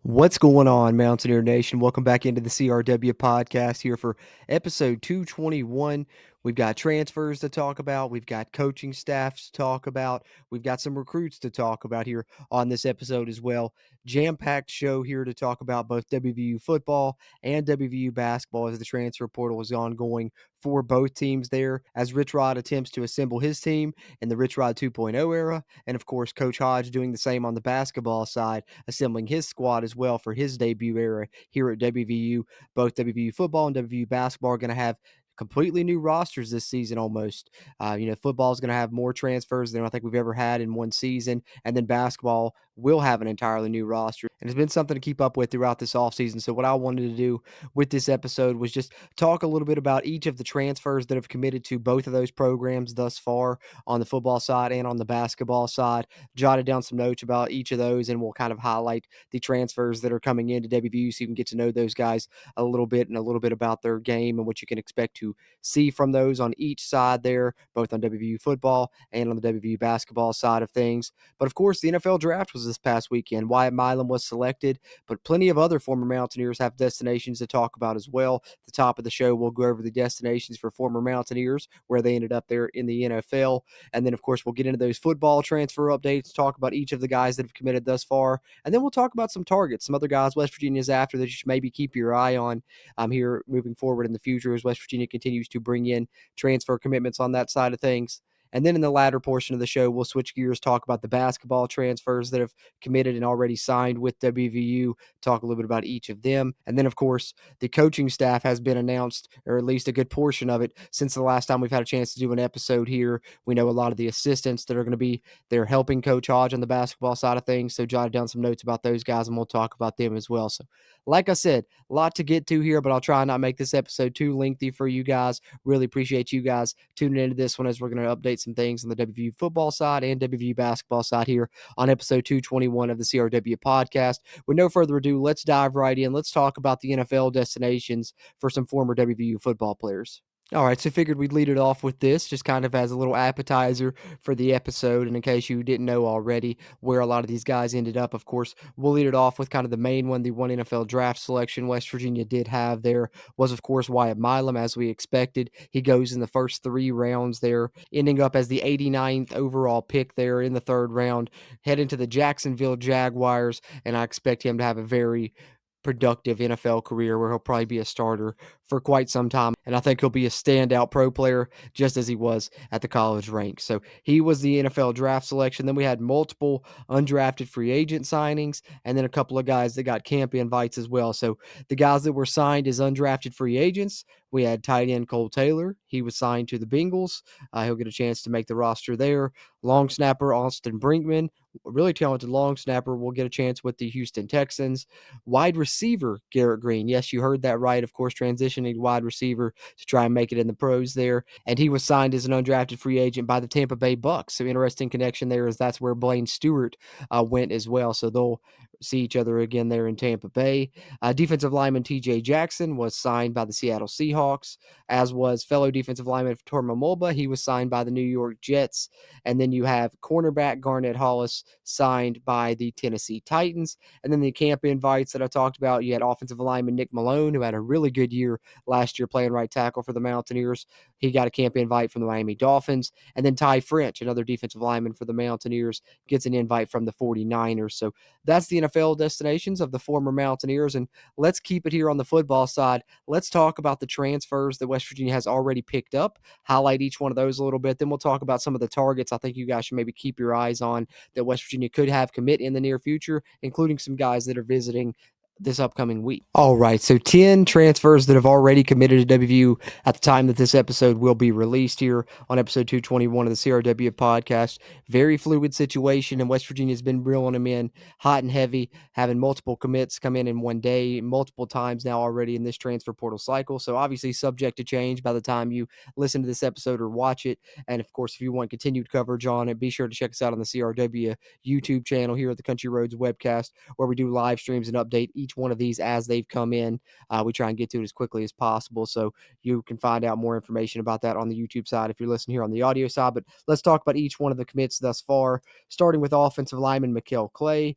What's going on, Mountaineer Nation? Welcome back into the CRW podcast here for episode 221. We've got transfers to talk about. We've got coaching staffs to talk about. We've got some recruits to talk about here on this episode as well. Jam-packed show here to talk about both WVU football and WVU basketball as the transfer portal is ongoing for both teams there as Rich Rod attempts to assemble his team in the Rich Rod 2.0 era. And of course, Coach Hodge doing the same on the basketball side, assembling his squad as well for his debut era here at WVU. Both WVU football and WVU basketball are going to have completely new rosters this season almost. Football is going to have more transfers than I think we've ever had in one season, and then basketball will have an entirely new roster. And it's been something to keep up with throughout this offseason. So what I wanted to do with this episode was just talk a little bit about each of the transfers that have committed to both of those programs thus far on the football side and on the basketball side. Jotted down some notes about each of those, and we'll kind of highlight the transfers that are coming into WVU so you can get to know those guys a little bit and a little bit about their game and what you can expect to see from those on each side there, both on WVU football and on the WVU basketball side of things. But of course, the NFL draft was this past weekend. Wyatt Milam was selected, but plenty of other former Mountaineers have destinations to talk about as well. At the top of the show, we'll go over the destinations for former Mountaineers, where they ended up there in the NFL. And then, of course, we'll get into those football transfer updates, talk about each of the guys that have committed thus far. And then we'll talk about some targets, some other guys West Virginia's after that you should maybe keep your eye on here moving forward in the future as West Virginia continues to bring in transfer commitments on that side of things. And then in the latter portion of the show, we'll switch gears, talk about the basketball transfers that have committed and already signed with WVU, talk a little bit about each of them. And then, of course, the coaching staff has been announced, or at least a good portion of it, since the last time we've had a chance to do an episode here. We know a lot of the assistants that are going to be there helping Coach Hodge on the basketball side of things. So jotted down some notes about those guys, and we'll talk about them as well. So like I said, a lot to get to here, but I'll try and not make this episode too lengthy for you guys. Really appreciate you guys tuning into this one as we're going to update some things on the WVU football side and WVU basketball side here on episode 221 of the CRW podcast. With no further ado, let's dive right in. Let's talk about the NFL destinations for some former WVU football players. All right, so figured we'd lead it off with this, just kind of as a little appetizer for the episode. And in case you didn't know already where a lot of these guys ended up, of course, we'll lead it off with kind of the main one. The one NFL draft selection West Virginia did have there was, of course, Wyatt Milam, as we expected. He goes in the first 3 rounds there, ending up as the 89th overall pick there in the 3rd round, heading to the Jacksonville Jaguars. And I expect him to have a very productive NFL career where he'll probably be a starter for quite some time. And I think he'll be a standout pro player just as he was at the college ranks. So he was the NFL draft selection. Then we had multiple undrafted free agent signings and then a couple of guys that got camp invites as well. So the guys that were signed as undrafted free agents, we had tight end Cole Taylor. He was signed to the Bengals. He'll get a chance to make the roster there. Long snapper Austin Brinkman, a really talented long snapper, will get a chance with the Houston Texans. Wide receiver Garrett Green. Yes, you heard that right. Of course, transitioning wide receiver to try and make it in the pros there. And he was signed as an undrafted free agent by the Tampa Bay Bucks. So interesting connection there is that's where Blaine Stewart went as well. So they'll see each other again there in Tampa Bay. Defensive lineman TJ Jackson was signed by the Seattle Seahawks, as was fellow defensive lineman Torma Mulba. He was signed by the New York Jets. And then you have cornerback Garnett Hollis signed by the Tennessee Titans. And then the camp invites that I talked about, you had offensive lineman Nick Malone, who had a really good year last year playing right tackle for the Mountaineers. He got a camp invite from the Miami Dolphins. And then Ty French, another defensive lineman for the Mountaineers, gets an invite from the 49ers. So that's the NFL destinations of the former Mountaineers. And let's keep it here on the football side. Let's talk about the transfers that West Virginia has already picked up, highlight each one of those a little bit. Then we'll talk about some of the targets I think you guys should maybe keep your eyes on that West Virginia could have commit in the near future, including some guys that are visiting this upcoming week. All right, so 10 transfers that have already committed to WVU at the time that this episode will be released here on episode 221 of the CRW podcast. Very fluid situation, and West Virginia's been reeling them in hot and heavy, having multiple commits come in one day, multiple times now already in this transfer portal cycle. So obviously subject to change by the time you listen to this episode or watch it. And of course, if you want continued coverage on it, be sure to check us out on the CRW YouTube channel here at the Country Roads Webcast, where we do live streams and update each one of these as they've come in. We try and get to it as quickly as possible. So you can find out more information about that on the YouTube side if you're listening here on the audio side. But let's talk about each one of the commits thus far, starting with offensive lineman Mikkel Clay.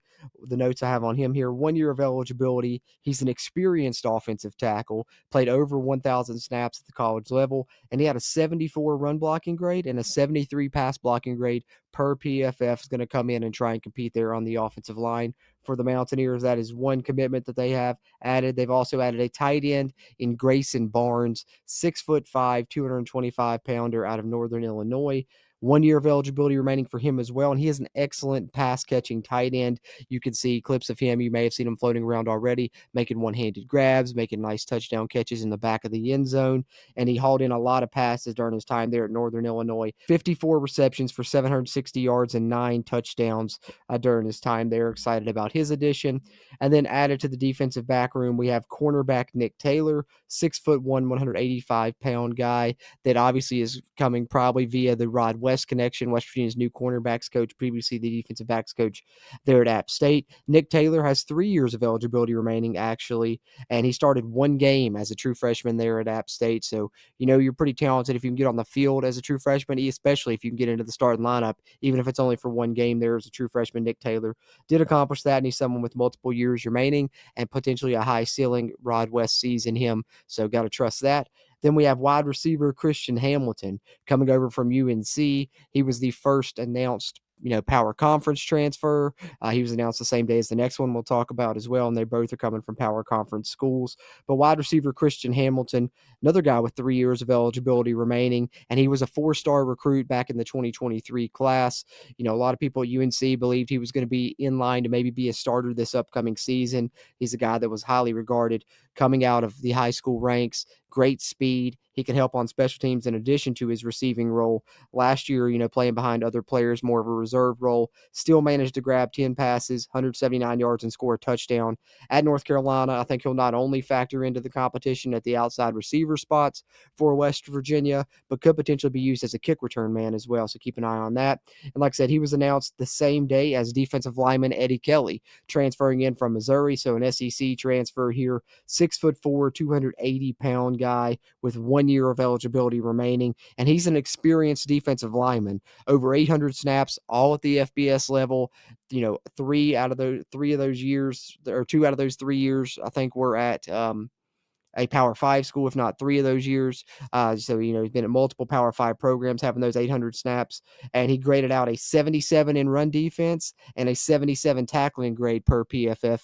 The notes I have on him here: 1 year of eligibility. He's an experienced offensive tackle, played over 1,000 snaps at the college level, and he had a 74 run blocking grade and a 73 pass blocking grade per PFF. Is going to come in and try and compete there on the offensive line for the Mountaineers. That is one commitment that they have added. They've also added a tight end in Grayson Barnes, 6'5", 225-pounder out of Northern Illinois. 1 year of eligibility remaining for him as well. And he is an excellent pass catching tight end. You can see clips of him. You may have seen him floating around already, making one-handed grabs, making nice touchdown catches in the back of the end zone. And he hauled in a lot of passes during his time there at Northern Illinois. 54 receptions for 760 yards and 9 touchdowns during his time there. Excited about his addition. And then added to the defensive back room, we have cornerback Nick Taylor, 6'1", 185-pound guy that obviously is coming probably via the Rod West connection, West Virginia's new cornerbacks coach, previously the defensive backs coach there at App State. Nick Taylor has 3 years of eligibility remaining, actually, and he started one game as a true freshman there at App State. So, you're pretty talented if you can get on the field as a true freshman, especially if you can get into the starting lineup, even if it's only for one game there as a true freshman. Nick Taylor did accomplish that, and he's someone with multiple years remaining and potentially a high ceiling. Rod West sees in him, so got to trust that. Then we have wide receiver Christian Hamilton coming over from UNC. He was the first announced power conference transfer. He was announced the same day as the next one we'll talk about as well, and they both are coming from power conference schools. But wide receiver Christian Hamilton, another guy with 3 years of eligibility remaining, and he was a 4-star recruit back in the 2023 class. A lot of people at UNC believed he was going to be in line to maybe be a starter this upcoming season. He's a guy that was highly regarded coming out of the high school ranks. Great speed. He can help on special teams in addition to his receiving role. Last year, playing behind other players, more of a reserve role, still managed to grab 10 passes, 179 yards, and score a touchdown. At North Carolina, I think he'll not only factor into the competition at the outside receiver spots for West Virginia, but could potentially be used as a kick return man as well. So keep an eye on that. And like I said, he was announced the same day as defensive lineman Eddie Kelly, transferring in from Missouri. So an SEC transfer here, 6'4", 280-pound guy with 1 year of eligibility remaining. And he's an experienced defensive lineman, over 800 snaps, all at the FBS level. 2 out of those 3 years, I think were at a Power 5 school, if not 3 of those years. So, he's been at multiple Power 5 programs, having those 800 snaps, and he graded out a 77 in run defense and a 77 tackling grade per PFF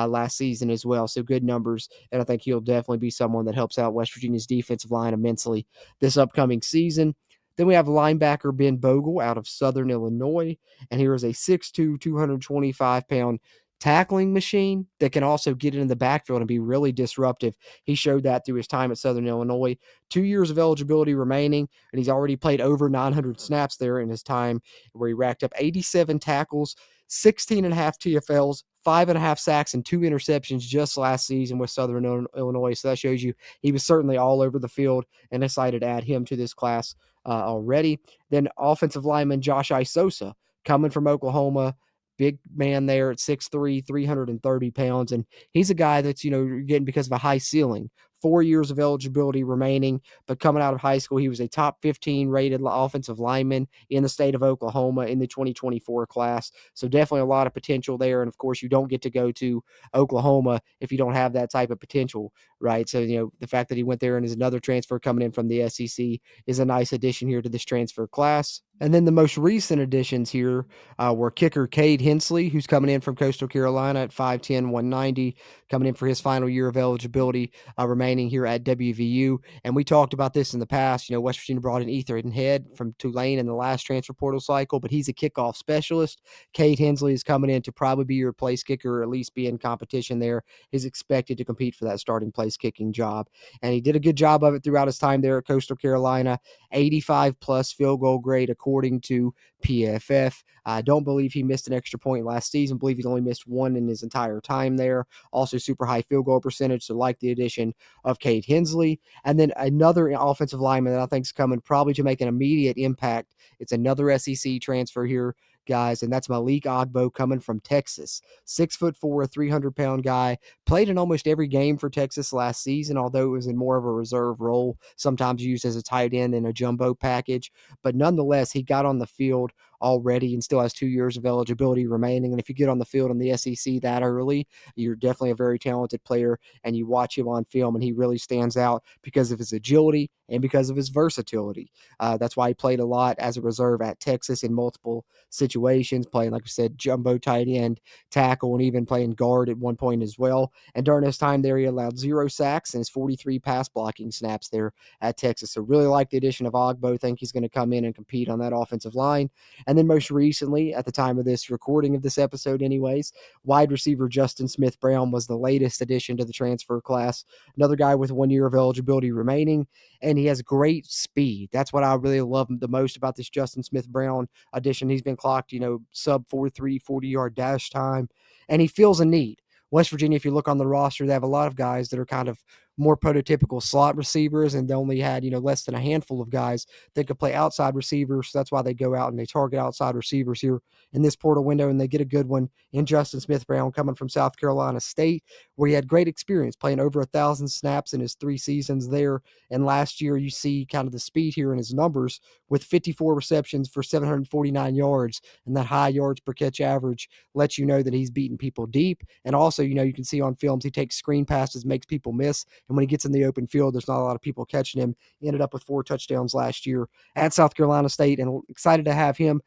last season as well. So good numbers, and I think he'll definitely be someone that helps out West Virginia's defensive line immensely this upcoming season. Then we have linebacker Ben Bogle out of Southern Illinois, and here is a 6'2", 225-pound tackling machine that can also get into the backfield and be really disruptive. He showed that through his time at Southern Illinois. 2 years of eligibility remaining, and he's already played over 900 snaps there in his time, where he racked up 87 tackles, 16 and a half TFLs, 5.5 sacks, and 2 interceptions just last season with Southern Illinois. So that shows you he was certainly all over the field, and decided to add him to this class already. Then offensive lineman Josh Isosa, coming from Oklahoma, big man there at 6'3", 330 pounds. And he's a guy that's, getting because of a high ceiling. 4 years of eligibility remaining, but coming out of high school, he was a top 15 rated offensive lineman in the state of Oklahoma in the 2024 class. So definitely a lot of potential there. And of course, you don't get to go to Oklahoma if you don't have that type of potential, right? So, the fact that he went there and is another transfer coming in from the SEC is a nice addition here to this transfer class. And then the most recent additions here were kicker Cade Hensley, who's coming in from Coastal Carolina at 5'10", 190, coming in for his final year of eligibility remaining here at WVU. And we talked about this in the past. West Virginia brought in Ethan Head from Tulane in the last transfer portal cycle, but he's a kickoff specialist. Cade Hensley is coming in to probably be your place kicker, or at least be in competition there. He's expected to compete for that starting place kicking job. And he did a good job of it throughout his time there at Coastal Carolina. 85-plus field goal grade according to PFF. I don't believe he missed an extra point last season. I believe he's only missed one in his entire time there. Also super high field goal percentage, so like the addition of Cade Hensley. And then another offensive lineman that I think is coming probably to make an immediate impact. It's another SEC transfer here, guys, and that's Malik Ogbo coming from Texas. 6'4", 300-pound guy. Played in almost every game for Texas last season, although it was in more of a reserve role, sometimes used as a tight end in a jumbo package. But nonetheless, he got on the field already and still has 2 years of eligibility remaining. And if you get on the field in the SEC that early, you're definitely a very talented player, and you watch him on film, and he really stands out because of his agility and because of his versatility. That's why he played a lot as a reserve at Texas in multiple situations, playing, like I said, jumbo tight end, tackle, and even playing guard at one point as well. And during his time there, he allowed 0 sacks and his 43 pass blocking snaps there at Texas. So really like the addition of Ogbo. Think he's going to come in and compete on that offensive line. And then most recently, at the time of this recording of this episode anyways, wide receiver Justin Smith-Brown was the latest addition to the transfer class. Another guy with 1 year of eligibility remaining, and he has great speed. That's what I really love the most about this Justin Smith-Brown addition. He's been clocked, sub 4.3 40-yard dash time, and he fills a need. West Virginia, if you look on the roster, they have a lot of guys that are kind of more prototypical slot receivers, and they only had, less than a handful of guys that could play outside receivers. So that's why they go out and they target outside receivers here in this portal window, and they get a good one in Justin Smith-Brown coming from South Carolina State, where he had great experience playing over 1,000 snaps in his 3 seasons there. And last year, you see kind of the speed here in his numbers with 54 receptions for 749 yards, and that high yards per catch average lets you know that he's beating people deep. And also, you can see on films, he takes screen passes, makes people miss. And when he gets in the open field, there's not a lot of people catching him. He ended up with 4 touchdowns last year at South Carolina State, and excited to have him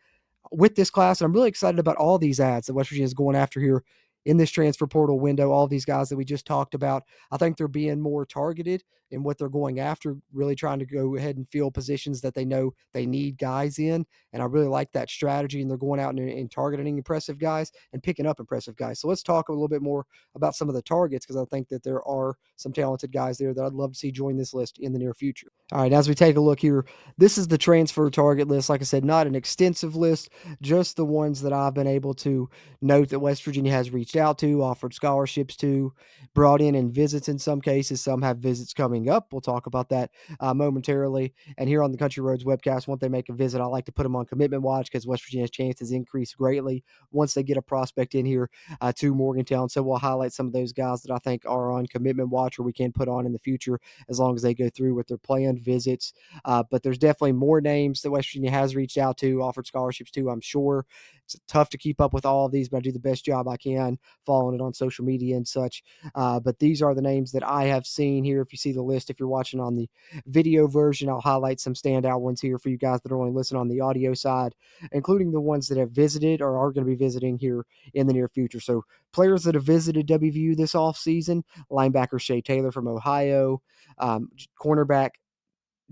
with this class. And I'm really excited about all these ads that West Virginia is going after here in this transfer portal window. All these guys that we just talked about, I think they're being more targeted in what they're going after, really trying to go ahead and fill positions that they know they need guys in. And I really like that strategy. And they're going out and targeting impressive guys and picking up impressive guys. So let's talk a little bit more about some of the targets, because I think that there are some talented guys there that I'd love to see join this list in the near future. All right, as we take a look here, this is the transfer target list. Like I said, not an extensive list, just the ones that I've been able to note that West Virginia has reached out to, offered scholarships to, brought in visits in some cases. Some have visits coming up. We'll talk about that momentarily. And here on the Country Roads Webcast, once they make a visit, I like to put them on commitment watch, because West Virginia's chances increase greatly once they get a prospect in here to Morgantown. So we'll highlight some of those guys that I think are on commitment watch, or we can put on in the future as long as they go through with their planned visits. But there's definitely more names that West Virginia has reached out to, offered scholarships to, I'm sure. It's tough to keep up with all of these, but I do the best job I can following it on social media and such. But these are the names that I have seen here. If you see the list, if you're watching on the video version, I'll highlight some standout ones here for you guys that are only listening on the audio side, including the ones that have visited or are going to be visiting here in the near future. So players that have visited WVU this offseason: linebacker Shea Taylor from Ohio, cornerback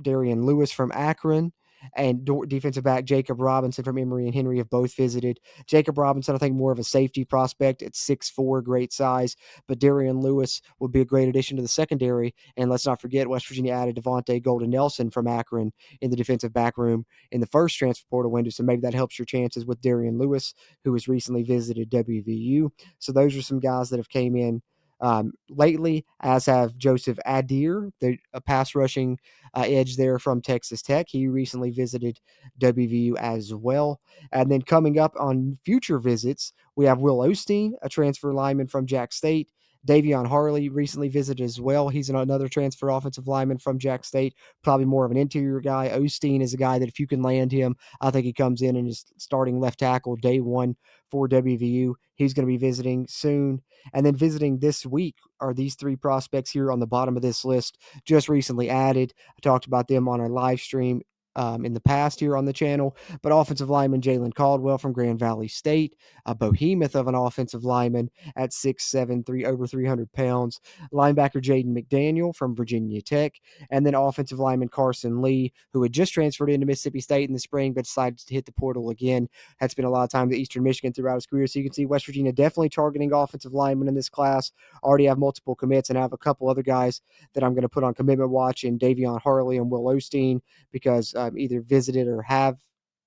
Darian Lewis from Akron, and defensive back Jacob Robinson from Emory and Henry have both visited. Jacob Robinson, I think, more of a safety prospect at 6'4", great size, but Darian Lewis would be a great addition to the secondary. And let's not forget, West Virginia added Devontae Golden Nelson from Akron in the defensive back room in the first transfer portal window, so maybe that helps your chances with Darian Lewis, who has recently visited WVU. So those are some guys that have came in lately, as have Joseph Adair, a pass rushing edge there from Texas Tech. He recently visited WVU as well. And then coming up on future visits, we have Will Osteen, a transfer lineman from Jack State. Davion Harley recently visited as well. He's another transfer offensive lineman from Jack State, probably more of an interior guy. Osteen is a guy that if you can land him, I think he comes in and is starting left tackle day one for WVU. He's going to be visiting soon. And then visiting this week are these 3 prospects here on the bottom of this list, just recently added. I talked about them on our live stream in the past here on the channel. But offensive lineman Jalen Caldwell from Grand Valley State, a behemoth of an offensive lineman at 6'7", over 300 pounds. Linebacker Jaden McDaniel from Virginia Tech. And then offensive lineman Carson Lee, who had just transferred into Mississippi State in the spring, but decided to hit the portal again. Had spent a lot of time at Eastern Michigan throughout his career. So you can see West Virginia definitely targeting offensive linemen in this class. Already have multiple commits, and I have a couple other guys that I'm going to put on commitment watch in Davion Harley and Will Osteen, because either visited or have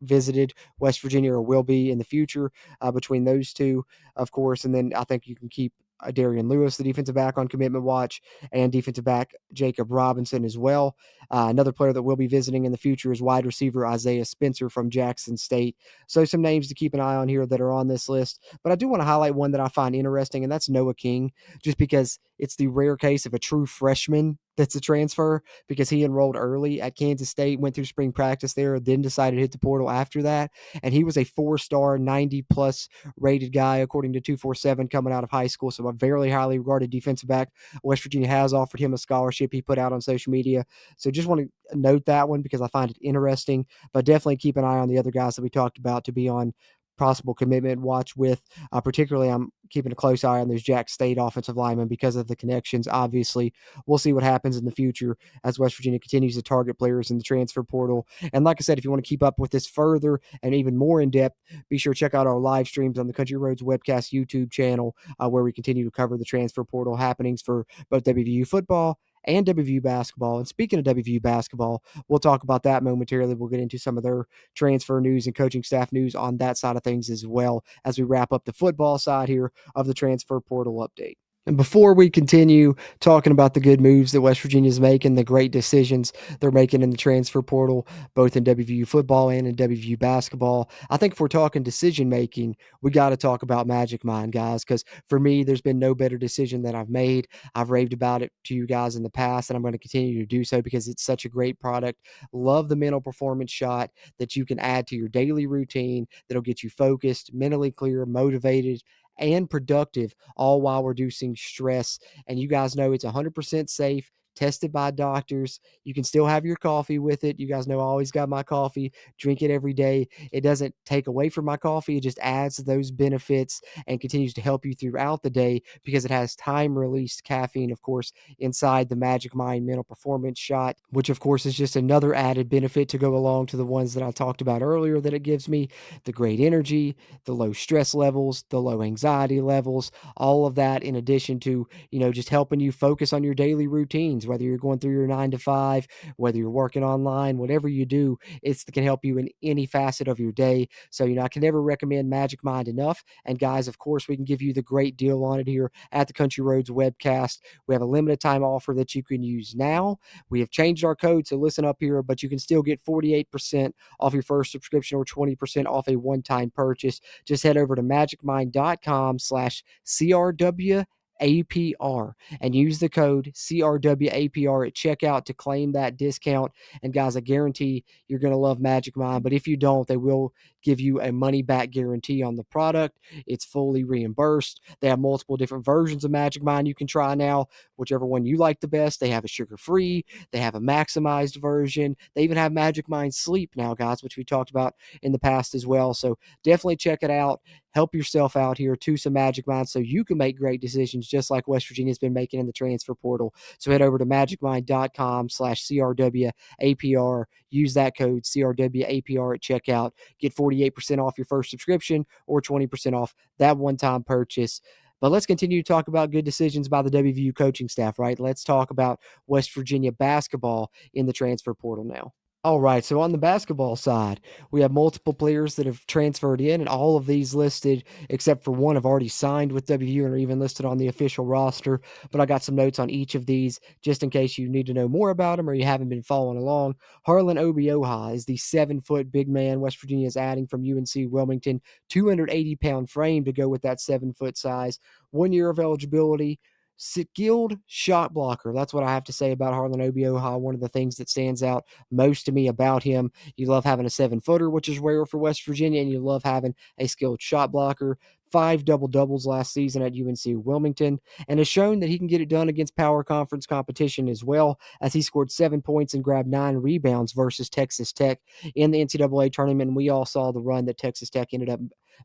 visited West Virginia or will be in the future between those two, of course. And then I think you can keep Darian Lewis, the defensive back on commitment watch, and defensive back Jacob Robinson as well. Another player that we'll be visiting in the future is wide receiver Isaiah Spencer from Jackson State. So some names to keep an eye on here that are on this list. But I do want to highlight one that I find interesting, and that's Noah King, just because it's the rare case of a true freshman that's a transfer, because he enrolled early at Kansas State, went through spring practice there, then decided to hit the portal after that. And he was a 4-star, 90-plus rated guy, according to 247, coming out of high school. So a very highly regarded defensive back. West Virginia has offered him a scholarship he put out on social media. So just want to note that one because I find it interesting, but definitely keep an eye on the other guys that we talked about to be on possible commitment watch with. Particularly, I'm keeping a close eye on those Jack State offensive linemen because of the connections. Obviously, we'll see what happens in the future as West Virginia continues to target players in the transfer portal. And like I said, if you want to keep up with this further and even more in depth, be sure to check out our live streams on the Country Roads Webcast YouTube channel, where we continue to cover the transfer portal happenings for both WVU football and WVU basketball. And speaking of WVU basketball, we'll talk about that momentarily. We'll get into some of their transfer news and coaching staff news on that side of things as well as we wrap up the football side here of the transfer portal update. And before we continue talking about the good moves that West Virginia is making, the great decisions they're making in the transfer portal, both in WVU football and in WVU basketball, I think if we're talking decision making, we got to talk about Magic Mind, guys, because for me, there's been no better decision that I've made. I've raved about it to you guys in the past, and I'm going to continue to do so because it's such a great product. Love the mental performance shot that you can add to your daily routine that'll get you focused, mentally clear, motivated, and productive, all while reducing stress. And you guys know it's 100% safe, tested by doctors. You can still have your coffee with it. You guys know I always got my coffee, drink it every day. It doesn't take away from my coffee. It just adds to those benefits and continues to help you throughout the day because it has time released caffeine, of course, inside the Magic Mind mental performance shot, which of course is just another added benefit to go along to the ones that I talked about earlier that it gives me: the great energy, the low stress levels, the low anxiety levels, all of that in addition to, just helping you focus on your daily routines, whether you're going through your 9 to 5, whether you're working online, whatever you do, it can help you in any facet of your day. So, I can never recommend Magic Mind enough. And guys, of course, we can give you the great deal on it here at the Country Roads Webcast. We have a limited time offer that you can use now. We have changed our code, so listen up here, but you can still get 48% off your first subscription or 20% off a one-time purchase. Just head over to magicmind.com/CRWAPR and use the code CRWAPR at checkout to claim that discount. And guys, I guarantee you're going to love Magic Mind, but if you don't, they will give you a money back guarantee on the product. It's fully reimbursed. They have multiple different versions of Magic Mind you can try now, whichever one you like the best. They have a sugar-free, they have a maximized version. They even have Magic Mind Sleep now, guys, which we talked about in the past as well. So definitely check it out. Help yourself out here to some Magic Mind so you can make great decisions just like West Virginia's been making in the transfer portal. So head over to magicmind.com/CRWAPR. Use that code CRWAPR at checkout. Get 48% off your first subscription or 20% off that one-time purchase. But let's continue to talk about good decisions by the WVU coaching staff, right? Let's talk about West Virginia basketball in the transfer portal now. All right, so on the basketball side, we have multiple players that have transferred in, and all of these listed, except for one, have already signed with WVU and are even listed on the official roster. But I got some notes on each of these just in case you need to know more about them or you haven't been following along. Harlan Obioha is the 7-foot big man West Virginia is adding from UNC Wilmington, 280-pound frame to go with that 7-foot size. 1 year of eligibility. Skilled shot blocker. That's what I have to say about Harlan Obioha. One of the things that stands out most to me about him. You love having a 7-footer, which is rare for West Virginia, and you love having a skilled shot blocker. 5 double-doubles last season at UNC Wilmington, and has shown that he can get it done against power conference competition as well, as he scored 7 points and grabbed 9 rebounds versus Texas Tech in the NCAA tournament. And we all saw the run that Texas Tech ended up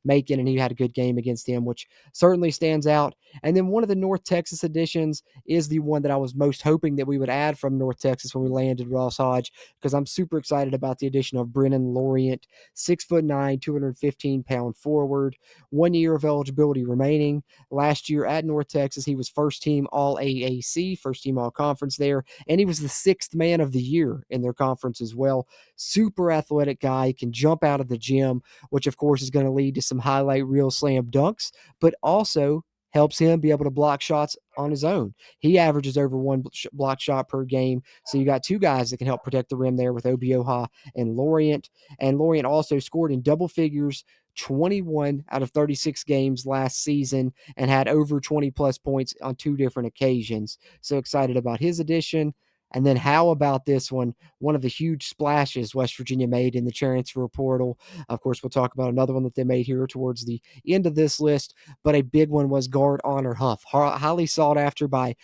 making, and he had a good game against them, which certainly stands out. And then one of the North Texas additions is the one that I was most hoping that we would add from North Texas when we landed Ross Hodge, because I'm super excited about the addition of Brennan Lorient, 6'9", 215-pound forward, 1 year of eligibility remaining. Last year at North Texas, he was first team All AAC, first team All Conference there, and he was the 6th man of the year in their conference as well. Super athletic guy, he can jump out of the gym, which of course is going to lead to some highlight reel slam dunks, but also helps him be able to block shots on his own. He averages over one block shot per game. So you got two guys that can help protect the rim there with Obioha and Lorient. And Lorient also scored in double figures 21 out of 36 games last season and had over 20 plus points on two different occasions. So excited about his addition. And then how about this one? One of the huge splashes West Virginia made in the transfer portal. Of course, we'll talk about another one that they made here towards the end of this list, but a big one was guard Honor Huff, highly sought after by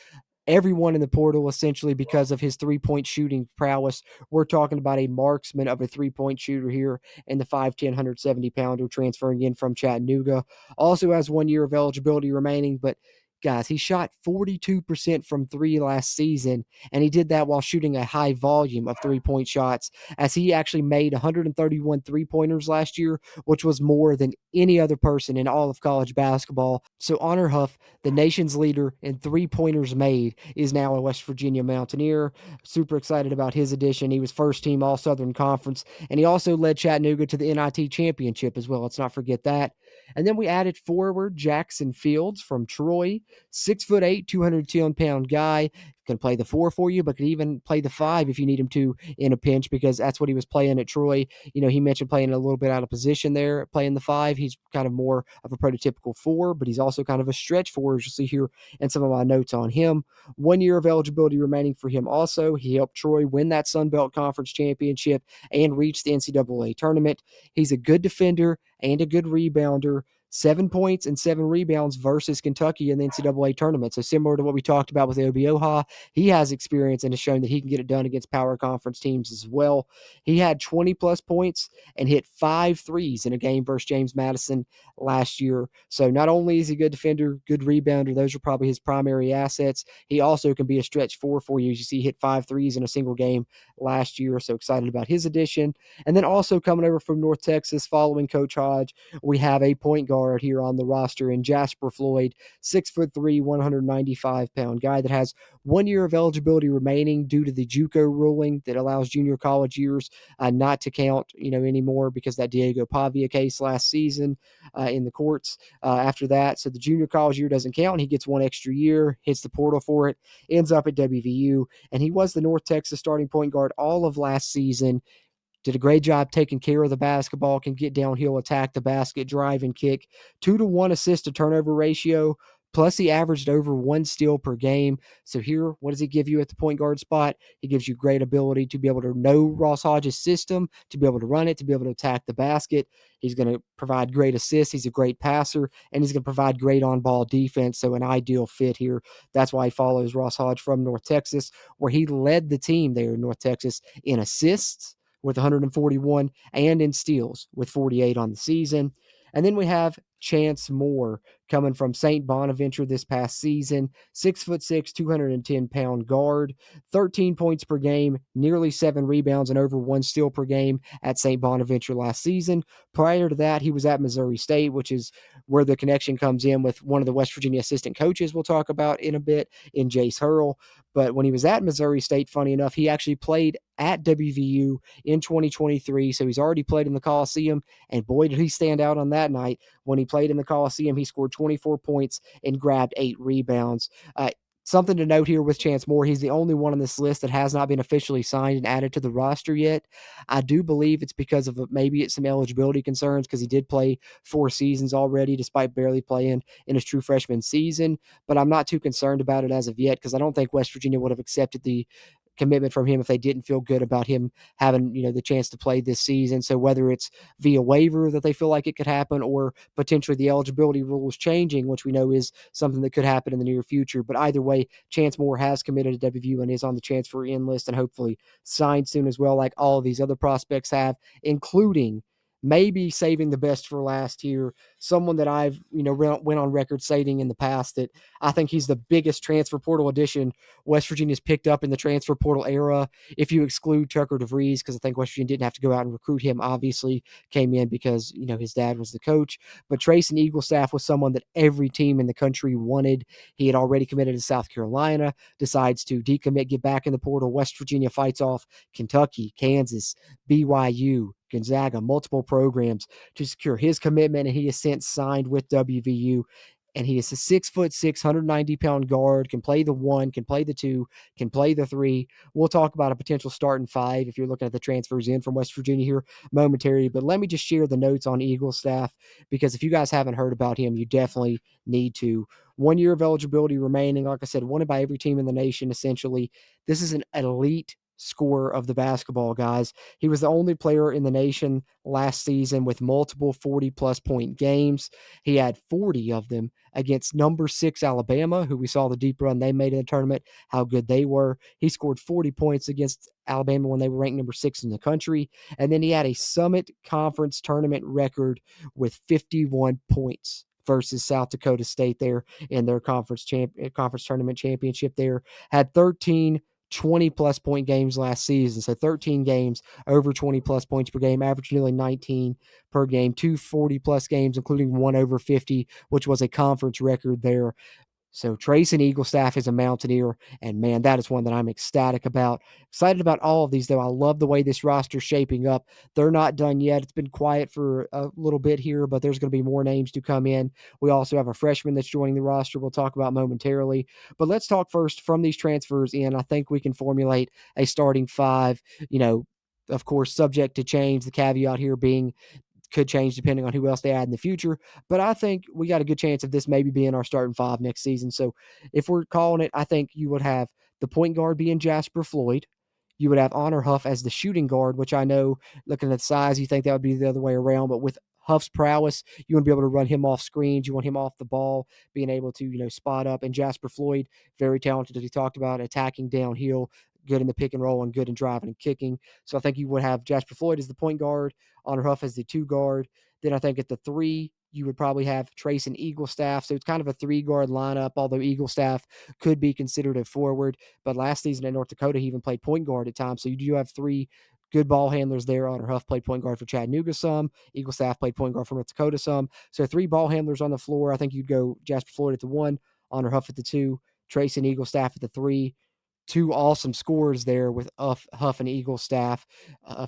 everyone in the portal essentially because of his three-point shooting prowess. We're talking about a marksman of a three-point shooter here in the 5'10", 170-pounder transferring in from Chattanooga. Also has 1 year of eligibility remaining, but guys, he shot 42% from three last season, and he did that while shooting a high volume of three-point shots, as he actually made 131 three-pointers last year, which was more than any other person in all of college basketball. So Honor Huff, the nation's leader in three-pointers made, is now a West Virginia Mountaineer. Super excited about his addition. He was first team All-Southern Conference, and he also led Chattanooga to the NIT championship as well. Let's not forget that. And then we added forward Jackson Fields from Troy, 6'8", 210-pound guy. Can play the four for you, but could even play the five if you need him to in a pinch, because that's what he was playing at Troy. You know, he mentioned playing a little bit out of position there, playing the five. He's kind of more of a prototypical four, but he's also kind of a stretch four, as you'll see here in some of my notes on him. 1 year of eligibility remaining for him also. He helped Troy win that Sun Belt Conference championship and reach the NCAA tournament. He's a good defender and a good rebounder. 7 points and 7 rebounds versus Kentucky in the NCAA tournament. So similar to what we talked about with Obioha, he has experience and has shown that he can get it done against power conference teams as well. He had 20-plus points and hit 5 threes in a game versus James Madison last year. So not only is he a good defender, good rebounder, those are probably his primary assets, he also can be a stretch four for you. As you see, he hit 5 threes in a single game last year. So excited about his addition. And then also coming over from North Texas following Coach Hodge, we have a point guard here on the roster in Jasper Floyd, 6'3", 195-pound guy that has 1 year of eligibility remaining due to the JUCO ruling that allows junior college years not to count, anymore because that Diego Pavia case last season in the courts after that. So the junior college year doesn't count. He gets 1 extra year, hits the portal for it, ends up at WVU, and he was the North Texas starting point guard all of last season. Did a great job taking care of the basketball, can get downhill, attack the basket, drive and kick. 2-to-1 assist to turnover ratio. Plus, he averaged over 1 steal per game. So here, what does he give you at the point guard spot? He gives you great ability to be able to know Ross Hodge's system, to be able to run it, to be able to attack the basket. He's going to provide great assists. He's a great passer, and he's going to provide great on-ball defense. So an ideal fit here. That's why he follows Ross Hodge from North Texas, where he led the team there in North Texas in assists with 141 and in steals with 48 on the season. And then we have Chance Moore coming from St. Bonaventure this past season, 6'6", 210-pound guard, 13 points per game, nearly 7 rebounds and over 1 steal per game at St. Bonaventure last season. Prior to that, he was at Missouri State, which is where the connection comes in with one of the West Virginia assistant coaches we'll talk about in a bit, in Jace Hurl. But when he was at Missouri State, funny enough, he actually played at WVU in 2023. So he's already played in the Coliseum, and boy, did he stand out on that night. When he played in the Coliseum, he scored 24 points and grabbed 8 rebounds. Something to note here with Chance Moore, he's the only one on this list that has not been officially signed and added to the roster yet. I do believe it's because of maybe it's some eligibility concerns, because he did play 4 seasons already despite barely playing in his true freshman season. But I'm not too concerned about it as of yet, because I don't think West Virginia would have accepted the commitment from him if they didn't feel good about him having, the chance to play this season. So whether it's via waiver that they feel like it could happen, or potentially the eligibility rules changing, which we know is something that could happen in the near future. But either way, Chance Moore has committed to WVU and is on the transfer in list, and hopefully signed soon as well, like all of these other prospects have, including maybe saving the best for last here. Someone that I've, went on record stating in the past that I think he's the biggest transfer portal addition West Virginia's picked up in the transfer portal era, if you exclude Tucker DeVries, because I think West Virginia didn't have to go out and recruit him. Obviously, came in because, his dad was the coach. But Trayson Eaglestaff was someone that every team in the country wanted. He had already committed to South Carolina, decides to decommit, get back in the portal. West Virginia fights off Kentucky, Kansas, BYU, Gonzaga, multiple programs to secure his commitment, and he has since signed with WVU. and he is a 6'6", 190-pound guard, can play the 1, can play the 2, can play the 3. We'll talk about a potential starting 5 if you're looking at the transfers in from West Virginia here momentarily. But let me just share the notes on Eagle staff, because if you guys haven't heard about him, you definitely need to. 1 year of eligibility remaining. Like I said, wanted by every team in the nation, essentially. This is an elite scorer of the basketball, guys. He was the only player in the nation last season with multiple 40-plus point games. He had 40 of them against number 6 Alabama, who we saw the deep run they made in the tournament, how good they were. He scored 40 points against Alabama when they were ranked number 6 in the country. And then he had a Summit Conference tournament record with 51 points versus South Dakota State there in their conference tournament championship there. Had 13 20-plus point games last season. So 13 games, over 20-plus points per game, averaged nearly 19 per game, 2 40-plus games, including 1 over 50, which was a conference record there. So Trayson Eaglestaff is a Mountaineer, and man, that is one that I'm ecstatic about. Excited about all of these, though. I love the way this roster's shaping up. They're not done yet. It's been quiet for a little bit here, but there's going to be more names to come in. We also have a freshman that's joining the roster we'll talk about momentarily. But let's talk first from these transfers in. I think we can formulate a starting 5, of course, subject to change. The caveat here being could change depending on who else they add in the future. But I think we got a good chance of this maybe being our starting 5 next season. So if we're calling it, I think you would have the point guard being Jasper Floyd. You would have Honor Huff as the shooting guard, which I know, looking at the size, you think that would be the other way around. But with Huff's prowess, you want to be able to run him off screens. You want him off the ball, being able to, spot up. And Jasper Floyd, very talented, as we talked about, attacking downhill, good in the pick and roll, and good in driving and kicking. So I think you would have Jasper Floyd as the point guard, Honor Huff as the 2 guard. Then I think at the 3, you would probably have Trayson Eaglestaff. So it's kind of a 3-guard lineup, although Eaglestaff could be considered a forward. But last season at North Dakota, he even played point guard at times. So you do have 3 good ball handlers there. Honor Huff played point guard for Chattanooga some. Eaglestaff played point guard for North Dakota some. So 3 ball handlers on the floor. I think you'd go Jasper Floyd at the 1, Honor Huff at the 2, Trayson Eaglestaff at the 3. 2 awesome scores there with Huff and Eaglestaff.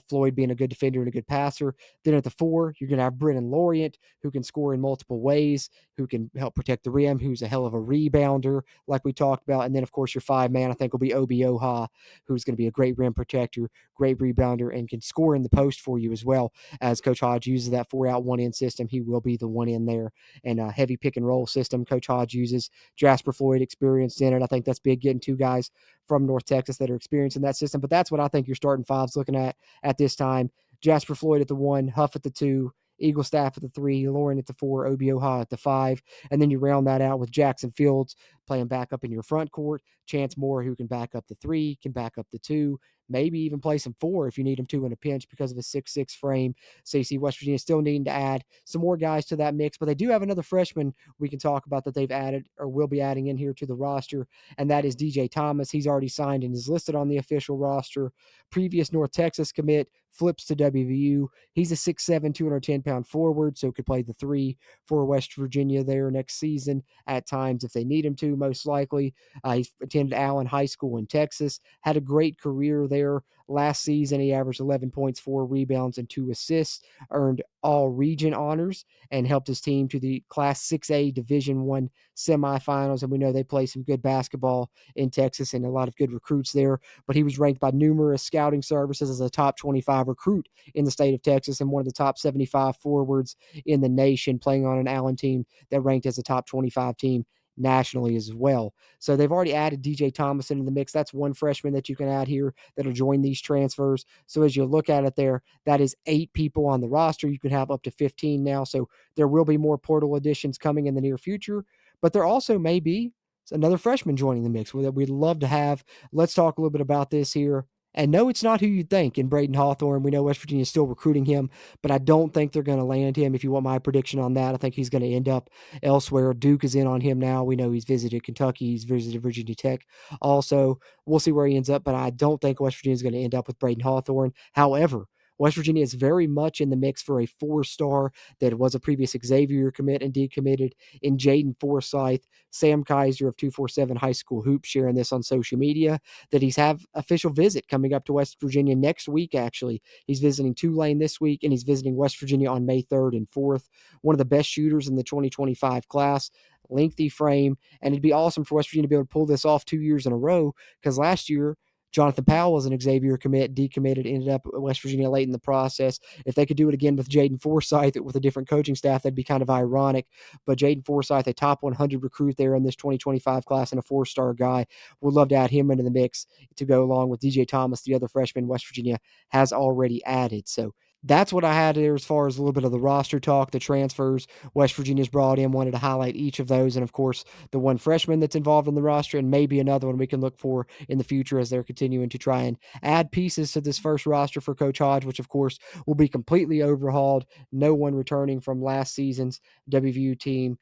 Floyd being a good defender and a good passer. Then at the 4, you're going to have Brennan Lorient, who can score in multiple ways, who can help protect the rim, who's a hell of a rebounder, like we talked about. And then, of course, your 5-man, I think, will be Obi Oha, who's going to be a great rim protector, great rebounder, and can score in the post for you as well. As Coach Hodge uses that 4-out, 1-in system, he will be the 1-in there. And a heavy pick and roll system Coach Hodge uses. Jasper Floyd experienced in it. I think that's big, getting 2 guys from North Texas that are experiencing that system. But that's what I think your starting 5's looking at this time. Jasper Floyd at the 1, Huff at the 2, Eaglestaff at the 3, Lauren at the 4, Obioha at the 5. And then you round that out with Jackson Fields playing back up in your front court. Chance Moore, who can back up the 3, can back up the 2, maybe even play some 4 if you need him to in a pinch because of his 6'6" frame. So you see West Virginia still needing to add some more guys to that mix. But they do have another freshman we can talk about that they've added or will be adding in here to the roster, and that is DJ Thomas. He's already signed and is listed on the official roster. Previous North Texas commit, flips to WVU. He's a 6'7", 210-pound forward, so could play the 3 for West Virginia there next season at times if they need him to, most likely. He's attended Allen High School in Texas, had a great career there. Last season, he averaged 11 points, 4 rebounds, and 2 assists, earned all-region honors, and helped his team to the Class 6A Division I semifinals. And we know they play some good basketball in Texas and a lot of good recruits there. But he was ranked by numerous scouting services as a top 25 recruit in the state of Texas and one of the top 75 forwards in the nation, playing on an Allen team that ranked as a top 25 team nationally as well. So they've already added DJ Thomas into the mix. That's one freshman that you can add here that'll join these transfers. So as you look at it there, that is 8 people on the roster. You can have up to 15 now. So there will be more portal additions coming in the near future, but there also may be another freshman joining the mix that we'd love to have. Let's talk a little bit about this here. And no, it's not who you think in Braden Hawthorne. We know West Virginia is still recruiting him, but I don't think they're going to land him. If you want my prediction on that, I think he's going to end up elsewhere. Duke is in on him now. We know he's visited Kentucky. He's visited Virginia Tech. Also, we'll see where he ends up, but I don't think West Virginia is going to end up with Braden Hawthorne. However, West Virginia is very much in the mix for a 4-star that was a previous Xavier commit and decommitted in Jaden Forsyth. Sam Kaiser of 247 High School Hoops sharing this on social media, that he's have official visit coming up to West Virginia next week, actually. He's visiting Tulane this week, and he's visiting West Virginia on May 3rd and 4th. One of the best shooters in the 2025 class. lengthy frame, and it'd be awesome for West Virginia to be able to pull this off 2 years in a row, because last year Jonathan Powell was an Xavier commit, decommitted, ended up at West Virginia late in the process. If they could do it again with Jaden Forsyth with a different coaching staff, that'd be kind of ironic. But Jaden Forsyth, a top 100 recruit there in this 2025 class and a 4-star guy, would love to add him into the mix to go along with DJ Thomas, the other freshman West Virginia has already added. So that's what I had there as far as a little bit of the roster talk, the transfers West Virginia's brought in. Wanted to highlight each of those, and of course, the one freshman that's involved in the roster, and maybe another one we can look for in the future as they're continuing to try and add pieces to this first roster for Coach Hodge, which of course will be completely overhauled. No one returning from last season's WVU team.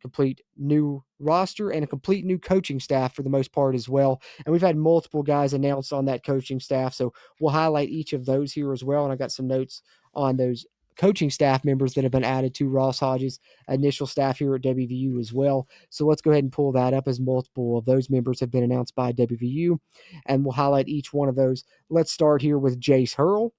Complete new roster and a complete new coaching staff for the most part as well. And we've had multiple guys announced on that coaching staff, so we'll highlight each of those here as well. And I got some notes on those coaching staff members that have been added to Ross Hodge's initial staff here at WVU as well. So let's go ahead and pull that up, as multiple of those members have been announced by WVU, and we'll highlight each one of those. Let's start here with Jace Hurl.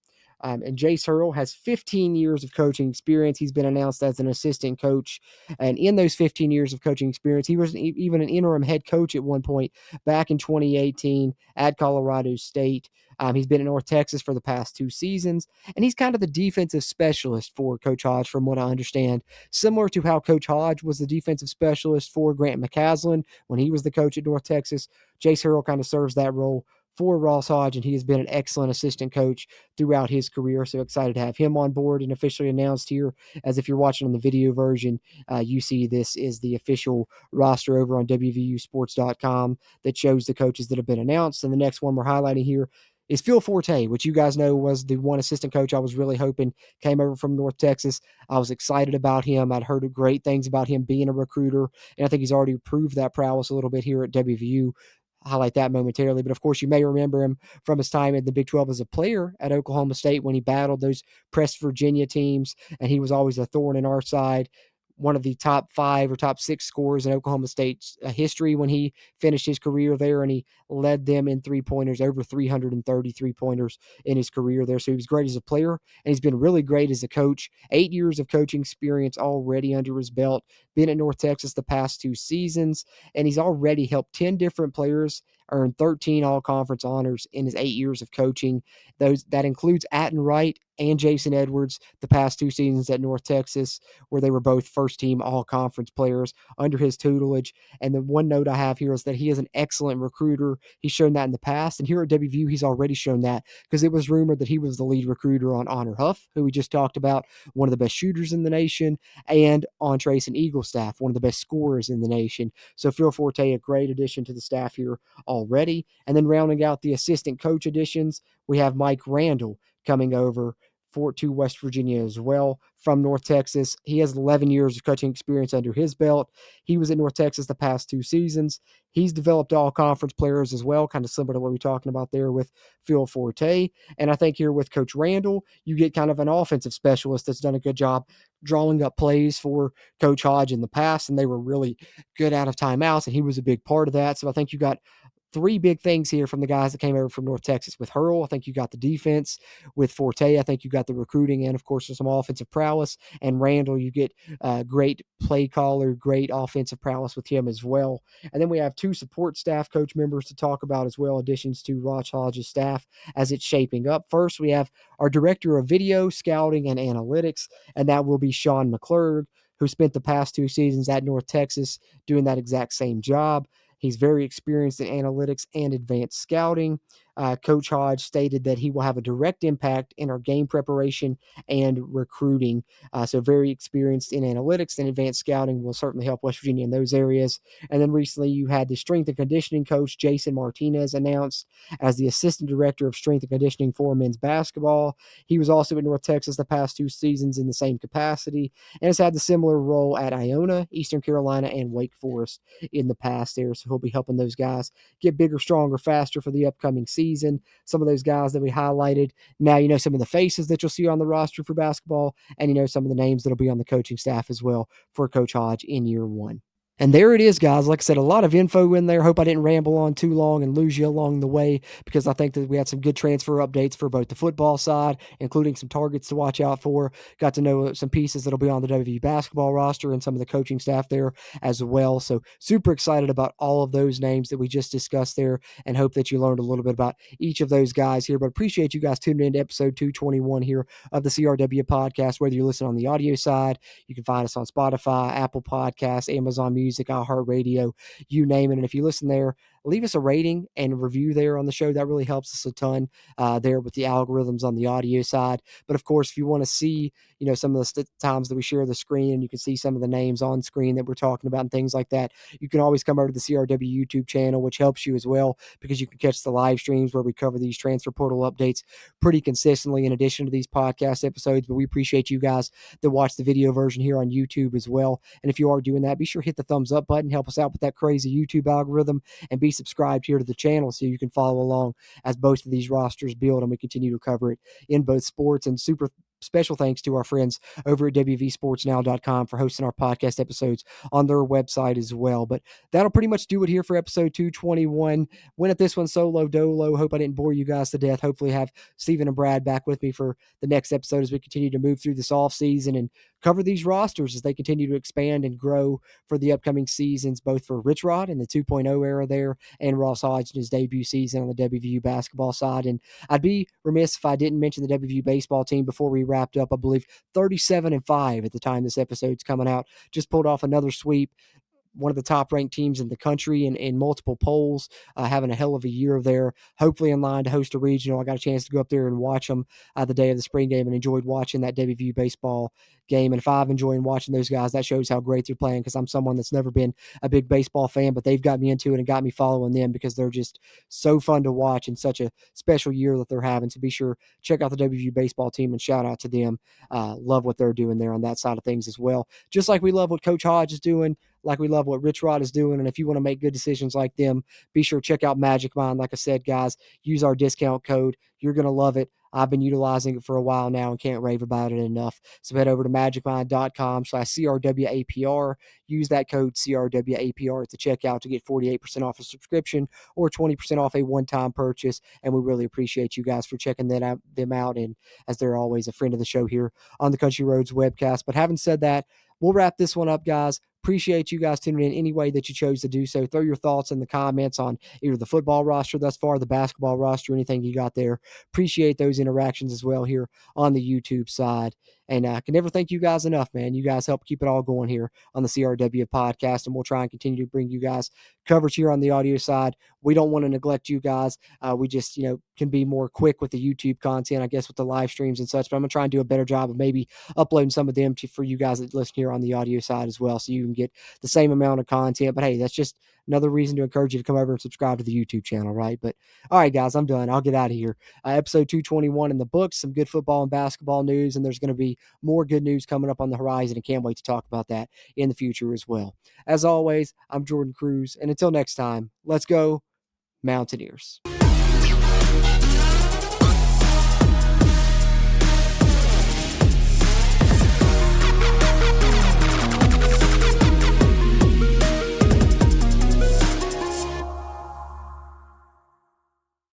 And Jace Hurl has 15 years of coaching experience. He's been announced as an assistant coach. And in those 15 years of coaching experience, he was even an interim head coach at one point back in 2018 at Colorado State. He's been in North Texas for the past 2 seasons, and he's kind of the defensive specialist for Coach Hodge, from what I understand. Similar to how Coach Hodge was the defensive specialist for Grant McCaslin when he was the coach at North Texas, Jace Hurl kind of serves that role for Ross Hodge, and he has been an excellent assistant coach throughout his career. So excited to have him on board and officially announced here. As if you're watching on the video version, you see this is the official roster over on WVUsports.com that shows the coaches that have been announced. And the next one we're highlighting here is Phil Forte, which you guys know was the one assistant coach I was really hoping came over from North Texas. I was excited about him. I'd heard great things about him being a recruiter, and I think he's already proved that prowess a little bit here at WVU. Highlight that momentarily. But of course, you may remember him from his time in the Big 12 as a player at Oklahoma State when he battled those pressed Virginia teams, and he was always a thorn in our side. One of the top 5 or top 6 scorers in Oklahoma State's history when he finished his career there, and he led them in 3-pointers, over 330 3-pointers in his career there. So he was great as a player, and he's been really great as a coach. 8 years of coaching experience already under his belt, been at North Texas the past 2 seasons, and he's already helped 10 different players earn 13 all-conference honors in his 8 years of coaching. That includes Atten Wright and Jason Edwards the past 2 seasons at North Texas, where they were both first-team all-conference players under his tutelage. And the one note I have here is that he is an excellent recruiter. He's shown that in the past, and here at WVU, he's already shown that, because it was rumored that he was the lead recruiter on Honor Huff, who we just talked about, one of the best shooters in the nation, and on Trace and Eagle staff, one of the best scorers in the nation. So Phil Forte, a great addition to the staff here already. And then rounding out the assistant coach additions, we have Mike Randall coming over to West Virginia as well from North Texas. He has 11 years of coaching experience under his belt. He was at North Texas the past 2 seasons. He's developed all conference players as well, kind of similar to what we're talking about there with Phil Forte. And I think here with Coach Randall, you get kind of an offensive specialist that's done a good job drawing up plays for Coach Hodge in the past, and they were really good out of timeouts, and he was a big part of that. So I think you got 3 big things here from the guys that came over from North Texas. With Hurl, I think you got the defense. With Forte, I think you got the recruiting and, of course, some offensive prowess. And Randall, you get great play caller, great offensive prowess with him as well. And then we have 2 support staff coach members to talk about as well, additions to Ross Hodge's staff as it's shaping up. First, we have our director of video, scouting, and analytics, and that will be Sean McClurg, who spent the past 2 seasons at North Texas doing that exact same job. He's very experienced in analytics and advanced scouting. Coach Hodge stated that he will have a direct impact in our game preparation and recruiting. So very experienced in analytics and advanced scouting will certainly help West Virginia in those areas. And then recently you had the strength and conditioning coach, Jason Martinez, announced as the assistant director of strength and conditioning for men's basketball. He was also at North Texas the past 2 seasons in the same capacity, and has had the similar role at Iona, Eastern Carolina, and Wake Forest in the past there. So he'll be helping those guys get bigger, stronger, faster for the upcoming season. Some of those guys that we highlighted, now you know some of the faces that you'll see on the roster for basketball, and you know some of the names that'll be on the coaching staff as well for Coach Hodge in year 1. And there it is, guys. Like I said, a lot of info in there. Hope I didn't ramble on too long and lose you along the way, because I think that we had some good transfer updates for both the football side, including some targets to watch out for. Got to know some pieces that'll be on the WVU basketball roster and some of the coaching staff there as well. So super excited about all of those names that we just discussed there, and hope that you learned a little bit about each of those guys here. But appreciate you guys tuning in to episode 221 here of the CRW podcast. Whether you listen on the audio side, you can find us on Spotify, Apple Podcasts, Amazon Music, iHeartRadio, you name it. And if you listen there, leave us a rating and review there on the show. That really helps us a ton there with the algorithms on the audio side. But of course, if you want to see, some of the times that we share the screen, and you can see some of the names on screen that we're talking about and things like that, you can always come over to the CRW YouTube channel, which helps you as well, because you can catch the live streams where we cover these transfer portal updates pretty consistently in addition to these podcast episodes. But we appreciate you guys that watch the video version here on YouTube as well. And if you are doing that, be sure to hit the thumbs up button, help us out with that crazy YouTube algorithm, and be subscribed here to the channel so you can follow along as both of these rosters build and we continue to cover it in both sports. And super special thanks to our friends over at WVSportsNow.com for hosting our podcast episodes on their website as well. But that'll pretty much do it here for episode 221. Went at this one solo dolo. Hope I didn't bore you guys to death. Hopefully have Stephen and Brad back with me for the next episode as we continue to move through this off season and cover these rosters as they continue to expand and grow for the upcoming seasons, both for Rich Rod in the 2.0 era there, and Ross Hodge in his debut season on the WVU basketball side. And I'd be remiss if I didn't mention the WVU baseball team before we wrapped up. I believe 37-5 at the time this episode's coming out. Just pulled off another sweep, one of the top ranked teams in the country in multiple polls, having a hell of a year there, hopefully in line to host a regional. I got a chance to go up there and watch them the day of the spring game and enjoyed watching that WVU baseball game. And if I've enjoyed watching those guys, that shows how great they're playing, because I'm someone that's never been a big baseball fan, but they've got me into it and got me following them because they're just so fun to watch and such a special year that they're having. So be sure check out the WVU baseball team and shout out to them. Love what they're doing there on that side of things as well. Just like we love what Coach Hodge is doing, like we love what Rich Rod is doing. And if you want to make good decisions like them, be sure to check out Magic Mind. Like I said, guys, use our discount code. You're going to love it. I've been utilizing it for a while now and can't rave about it enough. So head over to magicmind.com/CRWAPR. Use that code CRWAPR at the checkout to get 48% off a subscription or 20% off a one-time purchase. And we really appreciate you guys for checking them out. And as they're always a friend of the show here on the Country Roads Webcast. But having said that, we'll wrap this one up, guys. Appreciate you guys tuning in any way that you chose to do so. Throw your thoughts in the comments on either the football roster thus far, the basketball roster, anything you got there. Appreciate those interactions as well here on the YouTube side. And I can never thank you guys enough, man. You guys help keep it all going here on the CRW podcast, and we'll try and continue to bring you guys coverage here on the audio side. We don't want to neglect you guys. We just, can be more quick with the YouTube content, I guess, with the live streams and such. But I'm going to try and do a better job of maybe uploading some of them for you guys that listen here on the audio side as well, so you can get the same amount of content. But hey, that's just another reason to encourage you to come over and subscribe to the YouTube channel, right? But all right, guys, I'm done. I'll get out of here. Episode 221 in the books, some good football and basketball news, and there's going to be more good news coming up on the horizon, and can't wait to talk about that in the future as well. As always, I'm Jordan Cruz, and until next time, let's go Mountaineers.